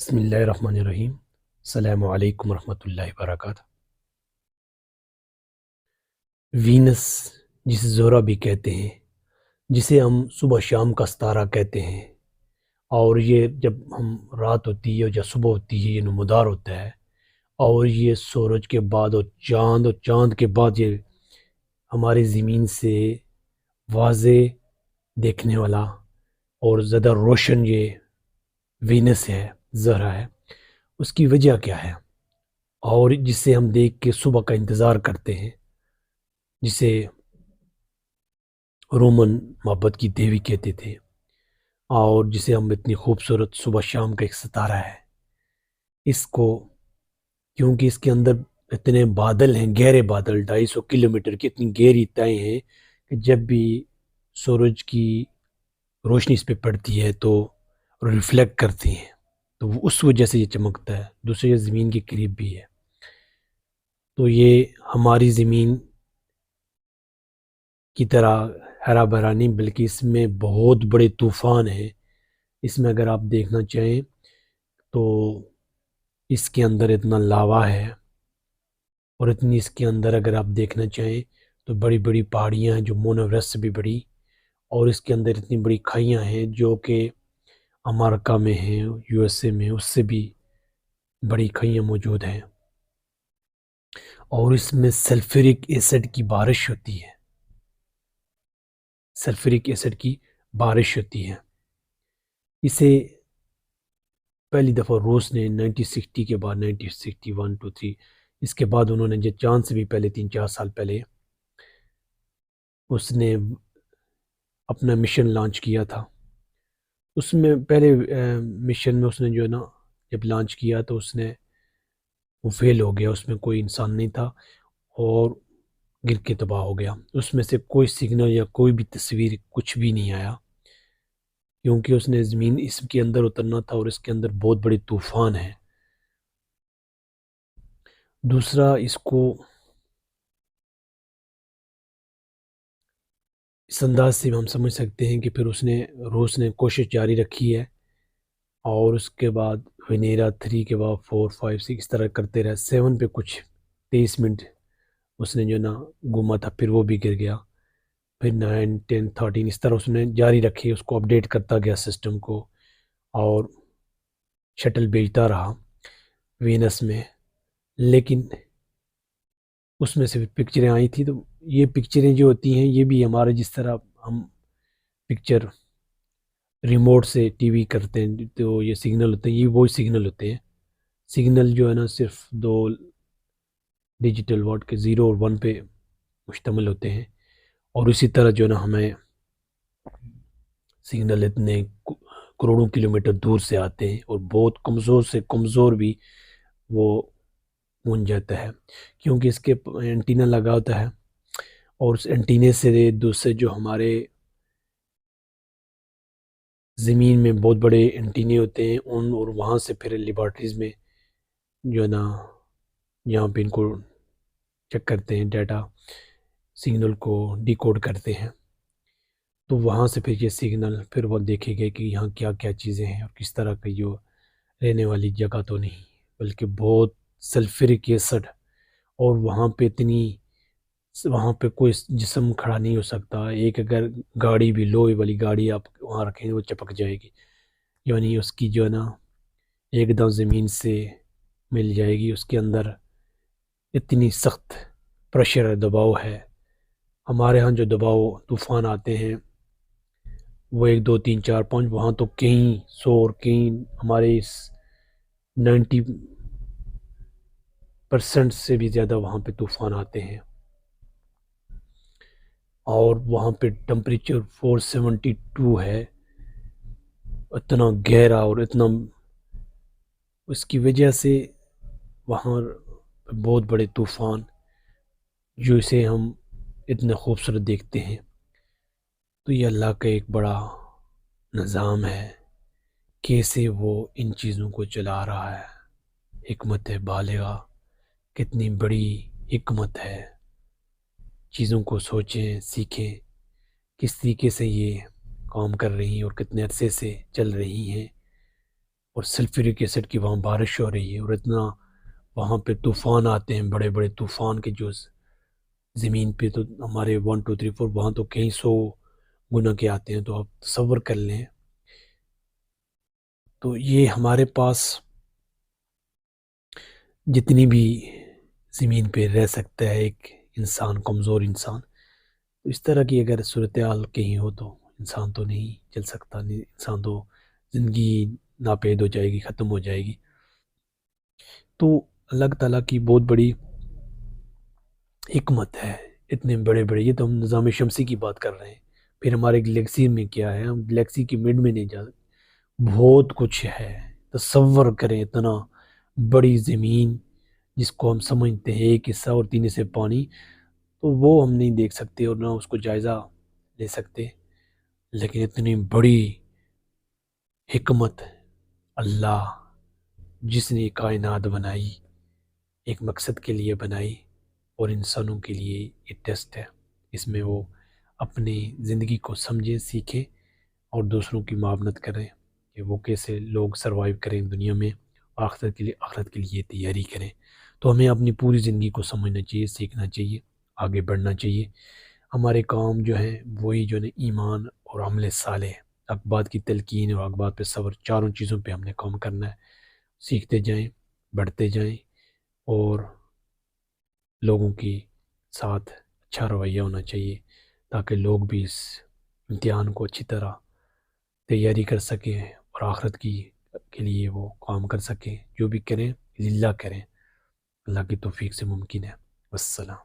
بسم اللہ الرحمن الرحیم۔ السلام علیکم ورحمۃ اللہ وبرکاتہ۔ وینس جسے زہرہ بھی کہتے ہیں، جسے ہم صبح شام کا ستارہ کہتے ہیں، اور یہ جب ہم رات ہوتی ہے یا صبح ہوتی ہے یہ نمودار ہوتا ہے، اور یہ سورج کے بعد اور چاند کے بعد یہ ہماری زمین سے واضح دیکھنے والا اور زیادہ روشن یہ وینس ہے، زہرہ ہے۔ اس کی وجہ کیا ہے؟ اور جسے ہم دیکھ کے صبح کا انتظار کرتے ہیں، جسے رومن محبت کی دیوی کہتے تھے، اور جسے ہم اتنی خوبصورت صبح شام کا ایک ستارہ ہے اس کو، کیونکہ اس کے اندر اتنے بادل ہیں، گہرے بادل، 250 کلومیٹر کی اتنی گہری تہیں ہیں کہ جب بھی سورج کی روشنی اس پہ پڑتی ہے تو ریفلیکٹ کرتی ہیں، تو وہ اس وجہ سے یہ چمکتا ہے۔ دوسرے یہ زمین کے قریب بھی ہے، تو یہ ہماری زمین کی طرح ہرا بھرا نہیں، بلکہ اس میں بہت بڑے طوفان ہیں۔ اس میں اگر آپ دیکھنا چاہیں تو اس کے اندر اتنا لاوا ہے، اور اتنی اس کے اندر اگر آپ دیکھنا چاہیں تو بڑی بڑی پہاڑیاں ہیں جو مون ایوریسٹ سے بھی بڑی، اور اس کے اندر اتنی بڑی کھائیاں ہیں جو کہ امریکہ میں ہیں، یو ایس اے میں اس سے بھی بڑی کھائیاں موجود ہیں، اور اس میں سلفرک ایسڈ کی بارش ہوتی ہے، سلفرک ایسڈ کی بارش ہوتی ہے۔ اسے پہلی دفعہ روس نے 1960 کے بعد، 1961 ٹو 3، اس کے بعد انہوں نے جو چاند سے بھی پہلے 3-4 سال پہلے اس نے اپنا مشن لانچ کیا تھا۔ اس میں پہلے مشن میں اس نے جو ہے نا، جب لانچ کیا تو اس نے وہ فیل ہو گیا، اس میں کوئی انسان نہیں تھا اور گر کے تباہ ہو گیا۔ اس میں سے کوئی سگنل یا کوئی بھی تصویر کچھ بھی نہیں آیا، کیونکہ اس نے زمین اس کے اندر اترنا تھا اور اس کے اندر بہت بڑے طوفان ہیں۔ دوسرا، اس کو اس انداز سے ہم سمجھ سکتے ہیں کہ پھر روس نے کوشش جاری رکھی ہے، اور اس کے بعد ونیرا 3 کے بعد 4 5 6 اس طرح کرتے رہے، 7 پہ کچھ 23 منٹ اس نے جو نا گھوما تھا، پھر وہ بھی گر گیا، پھر 9 10 13 اس طرح اس نے جاری رکھی، اس کو اپڈیٹ کرتا گیا سسٹم کو، اور شٹل بھیجتا رہا وینس میں۔ لیکن اس میں سے پکچریں آئی تھی، تو یہ پکچریں جو ہوتی ہیں یہ بھی ہمارے جس طرح ہم پکچر ریموٹ سے ٹی وی کرتے ہیں تو یہ سگنل ہوتے ہیں، یہ وہی سگنل ہوتے ہیں۔ سگنل جو ہے نا صرف دو ڈیجیٹل ورڈ کے 0 اور 1 پہ مشتمل ہوتے ہیں، اور اسی طرح جو ہے نا ہمیں سگنل اتنے کروڑوں کلومیٹر دور سے آتے ہیں، اور بہت کمزور سے کمزور بھی وہ پہنچ جاتا ہے، کیونکہ اس کے اینٹینا لگا ہوتا ہے، اور اس اینٹینے سے دوسرے جو ہمارے زمین میں بہت بڑے اینٹینے ہوتے ہیں اور وہاں سے پھر لیبارٹریز میں جو ہے نا یہاں پہ ان کو چیک کرتے ہیں، ڈیٹا سگنل کو ڈیکوڈ کرتے ہیں، تو وہاں سے پھر یہ سگنل پھر وہ دیکھے گئے کہ یہاں کیا کیا چیزیں ہیں، اور کس طرح کا یہ رہنے والی جگہ تو نہیں، بلکہ بہت سلفرک ایسڈ، اور وہاں پہ کوئی جسم کھڑا نہیں ہو سکتا۔ ایک اگر گاڑی بھی، لوہے والی گاڑی آپ وہاں رکھیں وہ چپک جائے گی، یعنی اس کی جو ہے نا ایک دم زمین سے مل جائے گی۔ اس کے اندر اتنی سخت پریشر ہے، دباؤ ہے۔ ہمارے ہاں جو دباؤ طوفان آتے ہیں وہ 1 2 3 4 5، وہاں تو کہیں 100 اور کہیں ہمارے اس 90% سے بھی زیادہ وہاں پہ طوفان آتے ہیں، اور وہاں پہ ٹمپریچر 472 ہے، اتنا گہرا، اور اتنا اس کی وجہ سے وہاں بہت بڑے طوفان جو اسے ہم اتنے خوبصورت دیکھتے ہیں۔ تو یہ اللہ کا ایک بڑا نظام ہے، کیسے وہ ان چیزوں کو چلا رہا ہے، حکمت بالغہ، کتنی بڑی حکمت ہے۔ چیزوں کو سوچیں، سیکھیں، کس طریقے سے یہ کام کر رہی ہیں اور کتنے عرصے سے چل رہی ہیں۔ اور سلفریک ایسڈ کی وہاں بارش ہو رہی ہے، اور اتنا وہاں پہ طوفان آتے ہیں، بڑے بڑے طوفان کے جو زمین پہ تو ہمارے 1 2 3 4 وہاں تو کئی سو گنا کے آتے ہیں، تو آپ تصور کر لیں. تو یہ ہمارے پاس جتنی بھی زمین پہ رہ سکتا ہے ایک انسان، کمزور انسان، تو اس طرح کی اگر صورتحال کہیں ہو تو انسان تو نہیں چل سکتا، انسان تو زندگی ناپید ہو جائے گی، ختم ہو جائے گی. تو اللہ تعالیٰ کی بہت بڑی حکمت ہے، اتنے بڑے بڑے، یہ تو ہم نظام شمسی کی بات کر رہے ہیں، پھر ہمارے گلیکسی میں کیا ہے، ہم گلیکسی کی مڈ میں نہیں جا سکتے. بہت کچھ ہے. تصور کریں اتنا بڑی زمین جس کو ہم سمجھتے ہیں ایک حصہ اور 3 حصے پانی، تو وہ ہم نہیں دیکھ سکتے اور نہ اس کو جائزہ لے سکتے. لیکن اتنی بڑی حکمت اللہ جس نے کائنات بنائی، ایک مقصد کے لیے بنائی، اور انسانوں کے لیے یہ ٹیسٹ ہے. اس میں وہ اپنی زندگی کو سمجھیں، سیکھیں اور دوسروں کی معاونت کریں کہ وہ کیسے لوگ سروائیو کریں دنیا میں، آخرت کے لیے تیاری کریں. تو ہمیں اپنی پوری زندگی کو سمجھنا چاہیے، سیکھنا چاہیے، آگے بڑھنا چاہیے. ہمارے کام جو ہیں وہی جو ہے ایمان اور عمل صالح، اقبات کی تلقین اور اقبات پہ صبر، چاروں چیزوں پہ ہم نے کام کرنا ہے. سیکھتے جائیں، بڑھتے جائیں، اور لوگوں کی ساتھ اچھا رویہ ہونا چاہیے تاکہ لوگ بھی اس امتحان کو اچھی طرح تیاری کر سکیں اور آخرت کے لیے وہ کام کر سکیں. جو بھی کریں للہ کریں، اللہ کی توفیق سے ممکن ہے. والسلام.